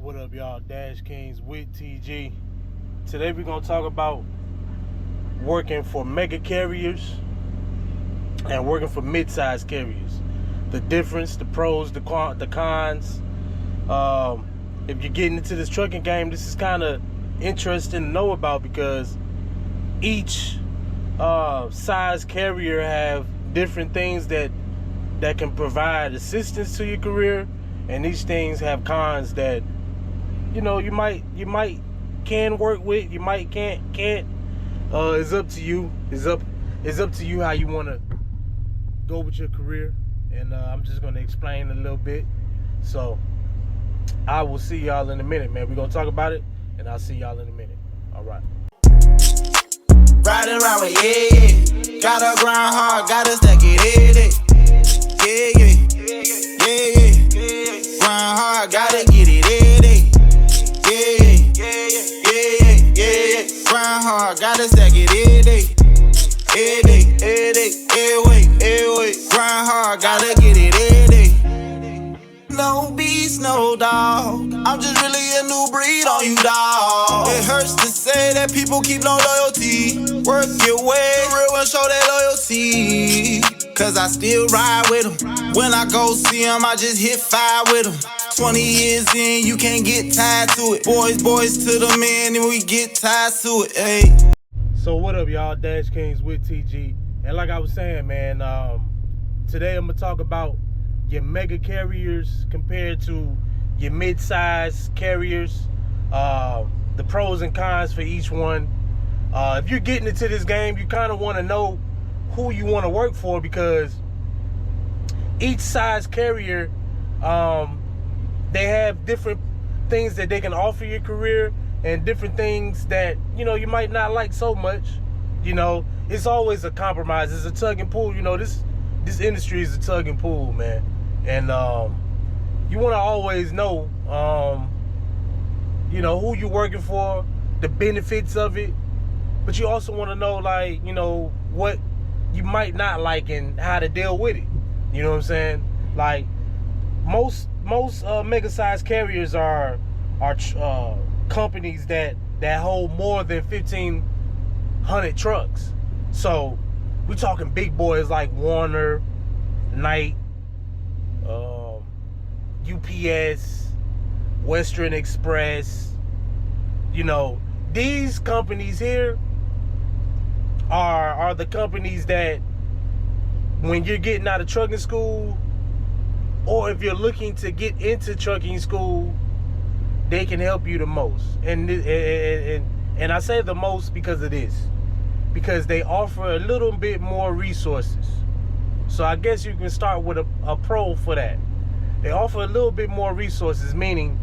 What up, y'all? Dash Kings with TG. Today we're going to talk about working for mega carriers and working for mid-sized carriers. The difference, the pros, the cons. If you're getting into this trucking game, this is kind of interesting to know about because each size carrier have different things that can provide assistance to your career, and these things have cons that you might can work with, you might can't. It's up to you. It's up to you how you want to go with your career, and I'm just going to explain a little bit. So I will see y'all in a minute, man. We're going to talk about it, and I'll see y'all in a minute. All right. Riding around with yeah. Gotta grind hard, gotta stack it in. Yeah. Grind hard, gotta get it in. Yeah. Grind hard, gotta stack it in. Grind hard, gotta get it in. No beast, no dog. I'm just really a new breed on you, dog. It hurts to say that people keep no loyalty. Work your way, real and show that loyalty. Cause I still ride with them. When I go see them, I just hit fire with them. 20 years in, you can't get tied to it. Boys to the men, and we get tied to it, ayy. So what up, y'all? Dash Kings with TG. And like I was saying, man, today I'm gonna talk about your mega carriers compared to your mid-size carriers, the pros and cons for each one. If you're getting into this game, you kind of want to know who you want to work for, because each size carrier, they have different things that they can offer your career and different things that you might not like so much. It's always a compromise. It's a tug and pull. This industry is a tug and pull, man. And you want to always know who you're working for, the benefits of it, but you also want to know what you might not like and how to deal with it. You know what I'm saying? Like most mega size carriers are companies that hold more than 1,500 trucks. So we're talking big boys like Warner, Knight, UPS, Western Express. These companies here are the companies that when you're getting out of trucking school, or if you're looking to get into trucking school, they can help you the most. And I say the most because of this, because they offer a little bit more resources. So I guess you can start with a pro for that. They offer a little bit more resources, meaning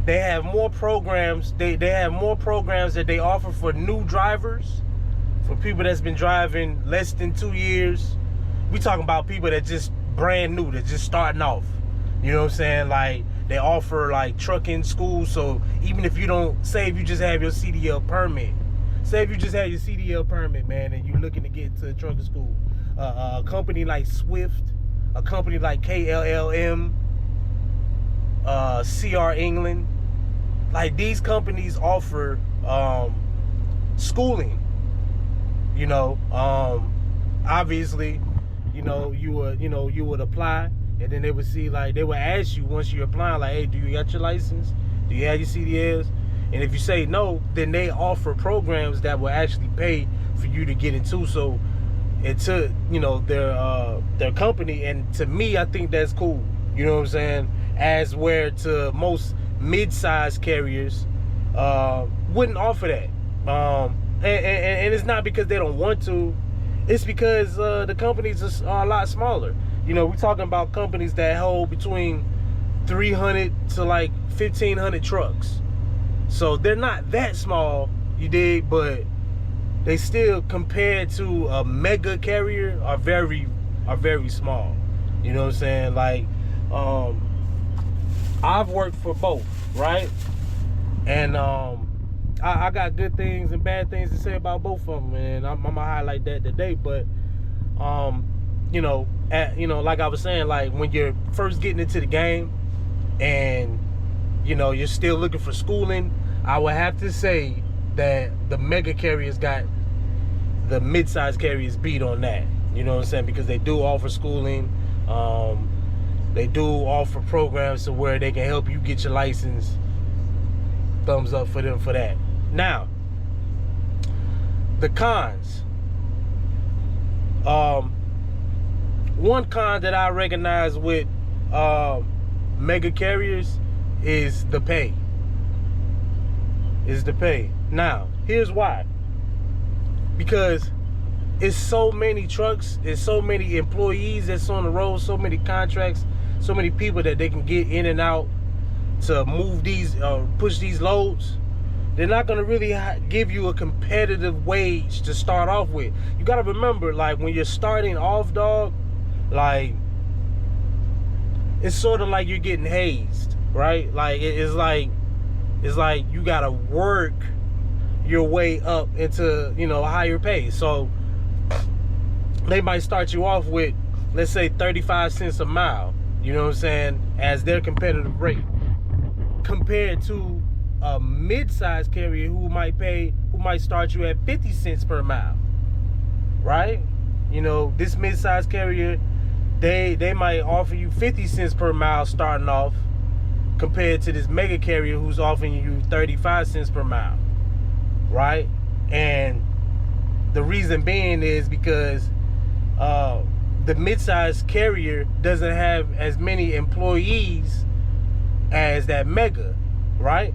they have more programs. They have more programs that they offer for new drivers, for people that's been driving less than 2 years. We talking about people that just brand new, that just starting off. You know what I'm saying? Like, they offer like trucking school. So even if you just have your CDL permit, man, and you're looking to get into trucking school, a company like Swift, a company like KLLM, CR England, like these companies offer schooling. Obviously, you would apply, and then they would ask you once you apply, like, hey, do you got your license? Do you have your CDLs? And if you say no, then they offer programs that will actually pay for you to get into. So into their company, and to me, I think that's cool. You know what I'm saying? As where to most mid-sized carriers wouldn't offer that. And it's not because they don't want to. It's because the companies are a lot smaller. We're talking about companies that hold between 300 to like 1,500 trucks. So they're not that small, you dig, but they still, compared to a mega carrier, are very small. You know what I'm saying? Like, I've worked for both, right? And I got good things and bad things to say about both of them, and I'm gonna highlight that today. But like I was saying, like when you're first getting into the game, and you know you're still looking for schooling, I would have to say that the mega carriers got the mid-size carriers beat on that. You know what I'm saying? Because they do offer schooling. They do offer programs to where they can help you get your license. Thumbs up for them for that. Now, the cons. One con that I recognize with mega carriers is the pay. Now, here's why. Because it's so many trucks, it's so many employees that's on the road, so many contracts, so many people that they can get in and out to move these, push these loads. They're not gonna really give you a competitive wage to start off with. You gotta remember, like when you're starting off, dog, like it's sort of like you're getting hazed, right? Like it's like you gotta work your way up into, you know, higher pay. So they might start you off with, let's say 35 cents a mile, you know what I'm saying, as their competitive rate, compared to a mid-sized carrier who might start you at 50 cents per mile, right? You know, this mid-sized carrier, they might offer you 50 cents per mile starting off, compared to this mega carrier who's offering you 35 cents per mile, right? And the reason being is because the mid-sized carrier doesn't have as many employees as that mega, right?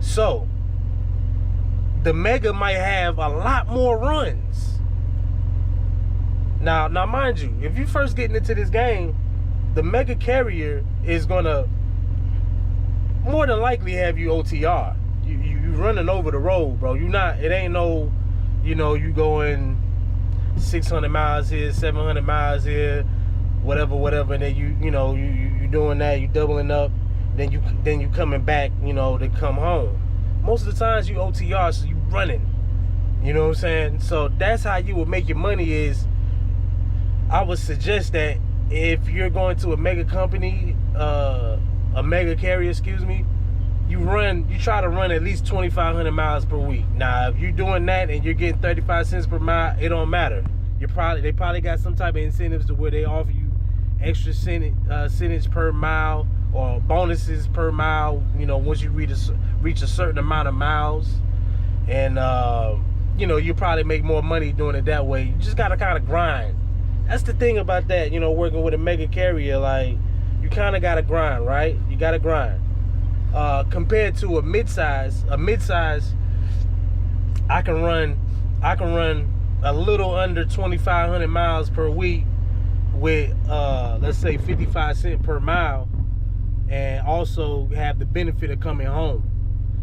So the mega might have a lot more runs. Now mind you, if you first getting into this game, the mega carrier is gonna more than likely have you OTR. You running over the road, bro. It ain't no, you know, you going 600 miles here, 700 miles here, whatever, and then you know you doing that, you doubling up, then you coming back, you know, to come home. Most of the times you OTR, so you running. You know what I'm saying? So that's how you would make your money. Is I would suggest that if you're going to a mega company, a mega carrier, excuse me, you try to run at least 2,500 miles per week. Now, if you're doing that and you're getting 35 cents per mile, it don't matter. They probably got some type of incentives to where they offer you extra percentage per mile or bonuses per mile, you know, once you reach a certain amount of miles. And you know, you probably make more money doing it that way. You just gotta kind of grind. That's the thing about that, you know, working with a mega carrier. Like, you kind of gotta grind, right? You gotta grind. Compared to a mid-size, I can run a little under 2,500 miles per week with let's say 55 cents per mile, and also have the benefit of coming home.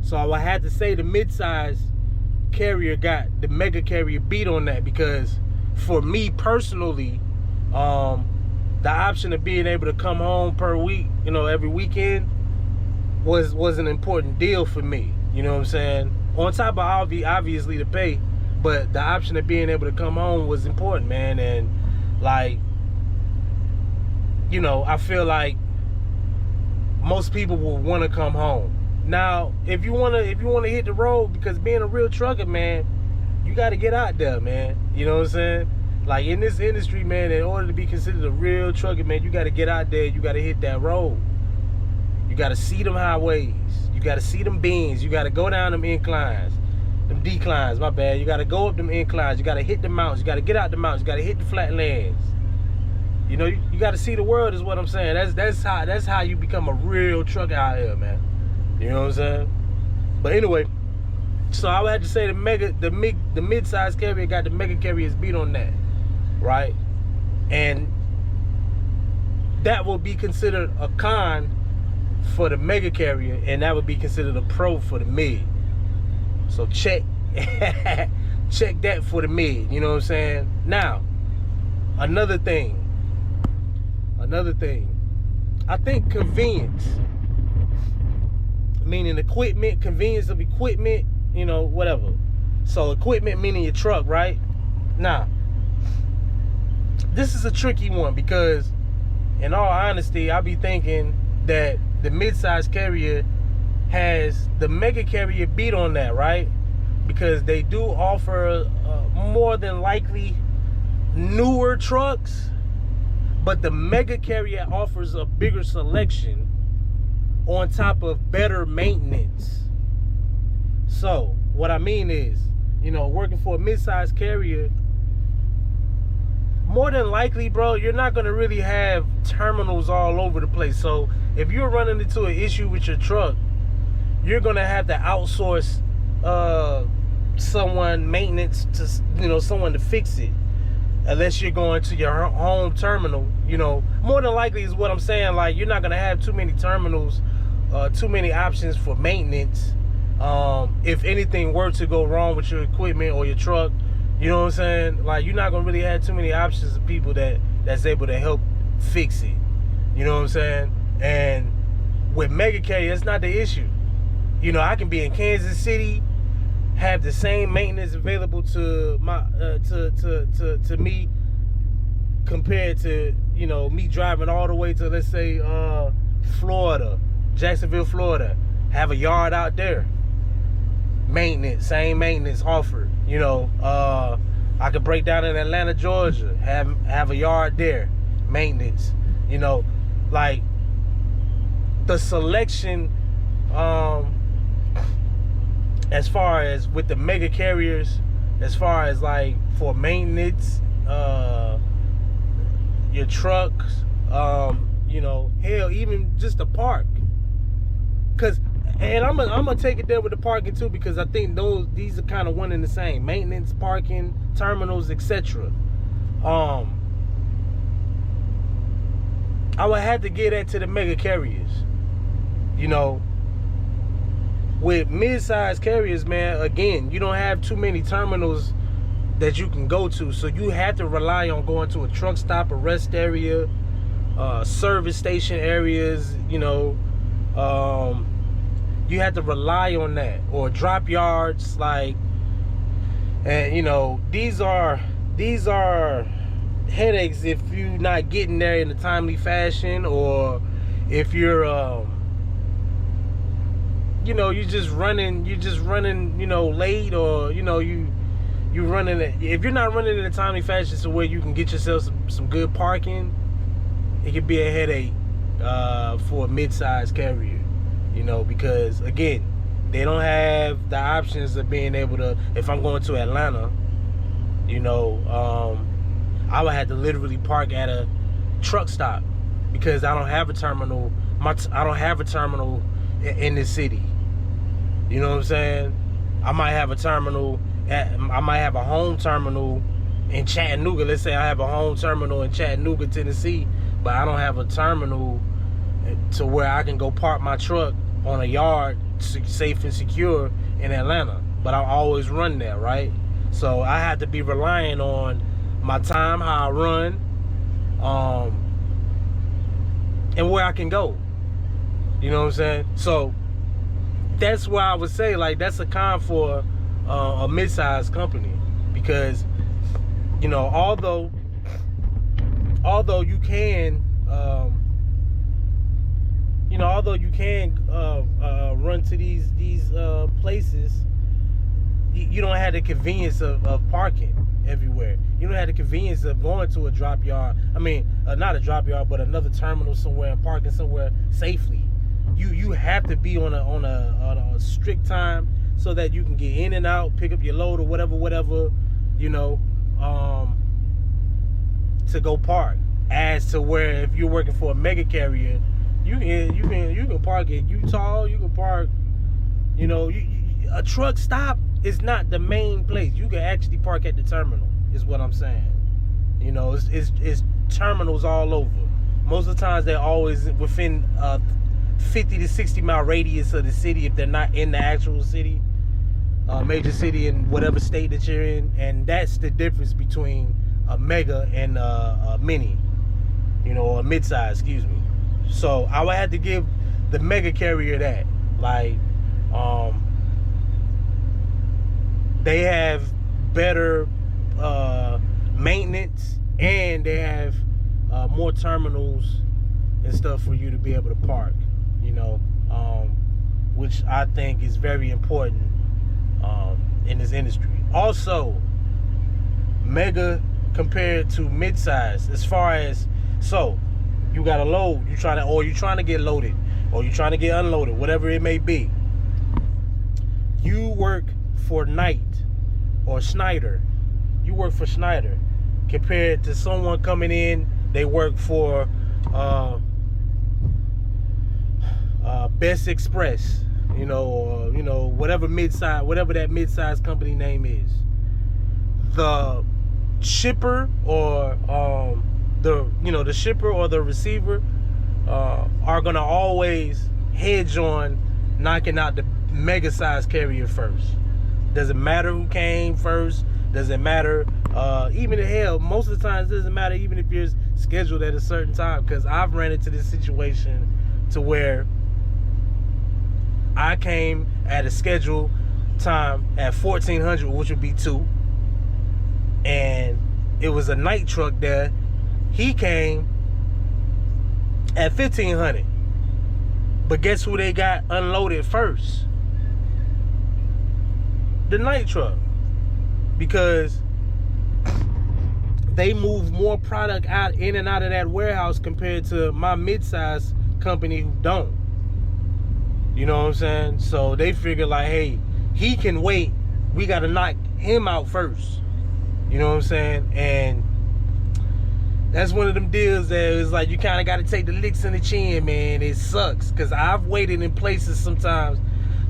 So I would have to say the mid-size carrier got the mega carrier beat on that, because for me personally, the option of being able to come home per week, you know, every weekend was an important deal for me. You know what I'm saying? On top of obviously the pay, but the option of being able to come home was important, man. And like, you know, I feel like most people will want to come home. Now, if you wanna hit the road, because being a real trucker, man, you got to get out there, man. You know what I'm saying? Like, in this industry, man, in order to be considered a real trucker, man, you got to get out there. You got to hit that road. You got to see them highways. You got to see them bends. You got to go down them inclines, them declines, my bad. You got to go up them inclines. You got to hit the mountains. You got to get out the mountains. You got to hit the flatlands. You know, you got to see the world, is what I'm saying. That's how you become a real trucker out here, man. You know what I'm saying? But anyway, so I would have to say the mid-sized carrier got the mega carriers beat on that, right? And that will be considered a con for the mega carrier, and that would be considered a pro for the mid. So check that for the mid. You know what I'm saying? Now, another thing. I think convenience, meaning equipment, convenience of equipment, you know, whatever. So equipment meaning your truck, right? Now, this is a tricky one, because in all honesty, I be thinking that the mid-size carrier has the mega carrier beat on that, right? Because they do offer more than likely newer trucks, but the mega carrier offers a bigger selection on top of better maintenance. So what I mean is, you know, working for a mid-size carrier, more than likely, bro, you're not going to really have terminals all over the place. So if you're running into an issue with your truck, you're going to have to outsource someone maintenance to, you know, someone to fix it, unless you're going to your home terminal. You know, more than likely is what I'm saying. Like, you're not going to have too many terminals, too many options for maintenance. If anything were to go wrong with your equipment or your truck, you know what I'm saying? Like, you're not gonna really have too many options of people that's able to help fix it. You know what I'm saying? And with mega carrier, that's not the issue. You know, I can be in Kansas City, have the same maintenance available to my to me compared to, you know, me driving all the way to, let's say, Florida, Jacksonville, Florida, have a yard out there. Maintenance, same maintenance offered. You know, I could break down in Atlanta, Georgia, have a yard there, maintenance. You know, like the selection, as far as with the mega carriers, as far as like for maintenance, your trucks, you know, hell, even just the park. And I'm gonna take it there with the parking too, because I think these are kind of one and the same: maintenance, parking, terminals, etc. I would have to get that to the mega carriers. You know, with mid-size carriers, man, again, you don't have too many terminals that you can go to, so you have to rely on going to a truck stop, a rest area, service station areas. You know, you have to rely on that, or drop yards, like, and you know, these are headaches if you're not getting there in a timely fashion, or if you're you know, you're just running, you know, late, or you know, you running it. If you're not running in a timely fashion so where you can get yourself some good parking, it could be a headache for a mid-size carrier. You know, because again, they don't have the options of being able to, if I'm going to Atlanta, you know, I would have to literally park at a truck stop because I don't have a terminal. I don't have a terminal in the city. You know what I'm saying? I might have a terminal I might have a home terminal in Chattanooga. Let's say I have a home terminal in Chattanooga, Tennessee, but I don't have a terminal to where I can go park my truck on a yard safe and secure in Atlanta. But I always run there, right? So I have to be relying on my time, how I run, and where I can go. You know what I'm saying? So that's why I would say, like, that's a con for a mid-sized company, because, you know, although you can you know, although you can run to these places, you don't have the convenience of parking everywhere. You don't have the convenience of going to a drop yard. I mean, not a drop yard, but another terminal somewhere and parking somewhere safely. You have to be on a strict time so that you can get in and out, pick up your load or whatever, you know, to go park. As to where if you're working for a mega carrier, you can park in Utah, you can park, you know, a truck stop is not the main place. You can actually park at the terminal, is what I'm saying. You know, it's terminals all over. Most of the times they're always within 50 to 60 mile radius of the city if they're not in the actual city, major city in whatever state that you're in. And that's the difference between a mega and a mini, you know, or a mid-size, excuse me. So I would have to give the mega carrier that, like, they have better maintenance, and they have more terminals and stuff for you to be able to park, you know. which I think is very important in this industry. Also, mega compared to mid-size, as far as, so you got a load, you're trying to get loaded, or you're trying to get unloaded, whatever it may be. You work for Knight or Schneider. You work for Schneider compared to someone coming in, they work for Best Express, or whatever that mid-size company name is. The shipper or the shipper or the receiver are gonna always hedge on knocking out the mega size carrier first. Doesn't matter who came first. Doesn't matter. Even hell, most of the times it doesn't matter even if you're scheduled at a certain time. Because I've ran into this situation to where I came at a scheduled time at 1400, which would be 2, and it was a Knight truck there. He came at 1500, but guess who they got unloaded first? The Knight truck, because they move more product in and out of that warehouse compared to my mid-size company who don't. You know what I'm saying? So they figure like, hey, he can wait. We got to knock him out first. You know what I'm saying? And that's one of them deals that is like, you kind of got to take the licks in the chin, man. It sucks, because I've waited in places sometimes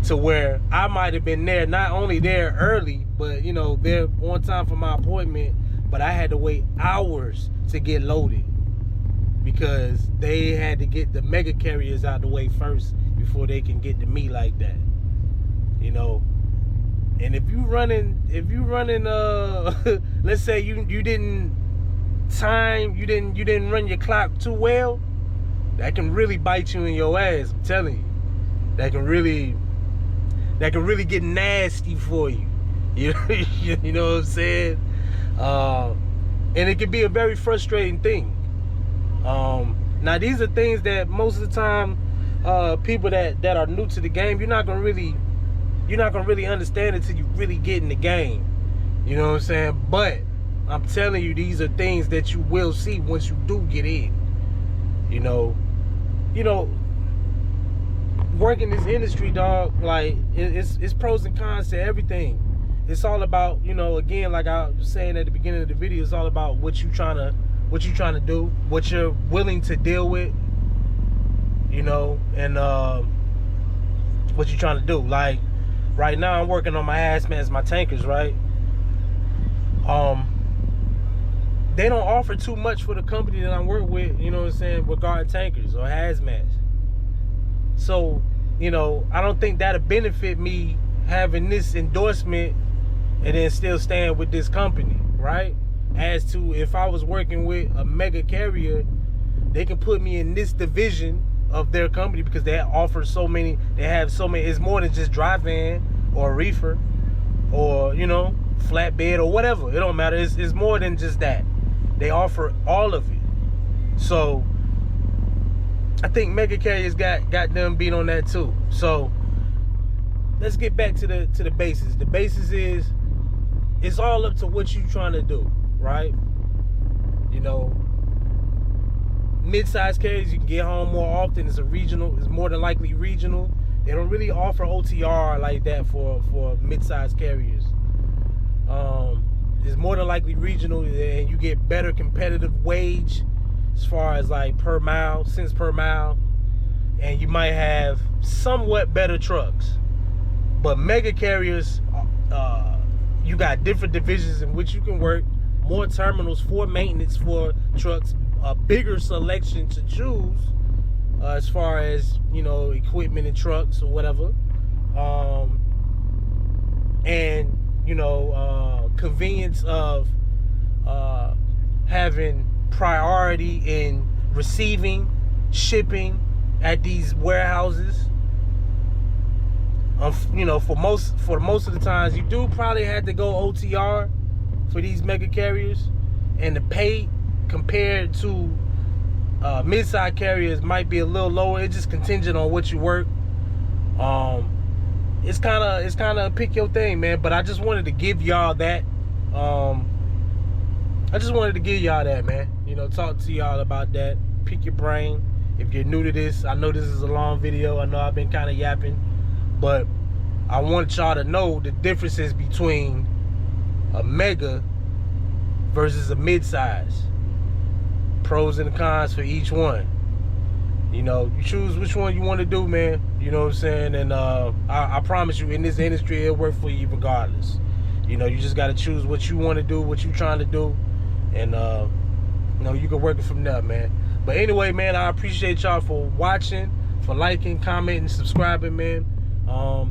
to where I might have been there, not only there early, but they're on time for my appointment, but I had to wait hours to get loaded because they had to get the mega carriers out the way first before they can get to me like that. And if you running let's say you didn't run your clock too well, that can really bite you in your ass. I'm telling you, that can really get nasty for you. You know what I'm saying? And it can be a very frustrating thing. Now these are things that most of the time people that are new to the game, you're not gonna really understand until you really get in the game. You know what I'm saying? But I'm telling you, these are things that you will see once you do get in. Working this industry, dog, like it's pros and cons to everything. It's all about, again, like I was saying at the beginning of the video, it's all about what you trying to do, what you're willing to deal with, and what you're trying to do. Like right now, I'm working on my hazmats, my tankers, right? They don't offer too much for the company that I work with, regarding tankers or hazmats. So, I don't think that'll benefit me having this endorsement and then still staying with this company, right? As to if I was working with a mega carrier, they can put me in this division of their company because they offer so many, it's more than just dry van or reefer or, flatbed or whatever. It don't matter. It's more than just that. They offer all of it. So I think mega carriers got them beat on that too. So let's get back to the basis. The basis is, it's all up to what you're trying to do, right? Mid-size carriers, you can get home more often. It's more than likely regional. They don't really offer OTR like that for mid-size carriers. It's more than likely regional, and you get better competitive wage as far as like cents per mile, and you might have somewhat better trucks. But mega carriers, you got different divisions in which you can work, more terminals for maintenance for trucks, a bigger selection to choose as far as equipment and trucks or whatever, and convenience of having priority in receiving, shipping at these warehouses. For most of the times, you do probably have to go OTR for these mega carriers, and the pay compared to mid-size carriers might be a little lower. It's just contingent on what you work. it's kind of pick your thing, man. But I just wanted to give y'all that. I just wanted to give y'all that, man. You know, talk to y'all about that. Pick your brain. If you're new to this, I know this is a long video. I know I've been kind of yapping, but I want y'all to know the differences between a mega versus a mid-size. Pros and cons for each one. You know, you choose which one you want to do, man. You know what I'm saying? And I promise you, in this industry, it'll work for you regardless. You know, you just got to choose what you want to do, what you're trying to do. And, you know, you can work it from there, man. But anyway, man, I appreciate y'all for watching, for liking, commenting, subscribing, man.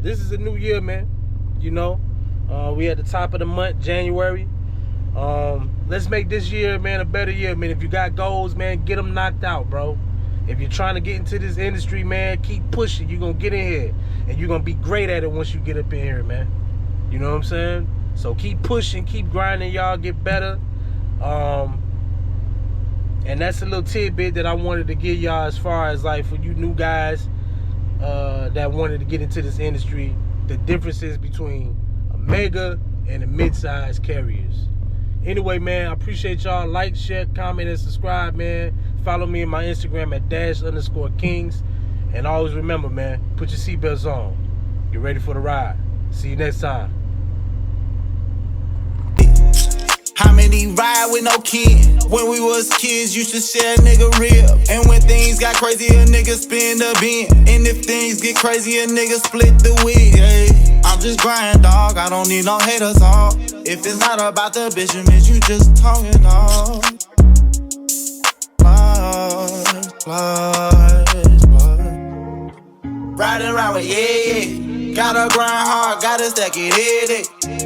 This is a new year, man. You know, we at the top of the month, January. Let's make this year, man, a better year, man. If you got goals, man, get them knocked out, bro. If you're trying to get into this industry, man, keep pushing. You're going to get in here, and you're going to be great at it once you get up in here, man. You know what I'm saying? So keep pushing, keep grinding, y'all, get better. And that's a little tidbit that I wanted to give y'all as far as, like, for you new guys that wanted to get into this industry, the differences between a mega and a mid-size carriers. Anyway, man, I appreciate y'all. Like, share, comment, and subscribe, man. Follow me on my Instagram at _kings. And always remember, man, put your seatbelts on. Get ready for the ride. See you next time. How many ride with no kin? When we was kids, used to share a nigga rib. And when things got crazy, a nigga spin the bin. And if things get crazy, a nigga split the wig. Hey, I'm just grinding, dog. I don't need no haters, all. If it's not about the bitch, it means you just talking, dog. Riding around with, yeah. Gotta grind hard, gotta stack it, yeah.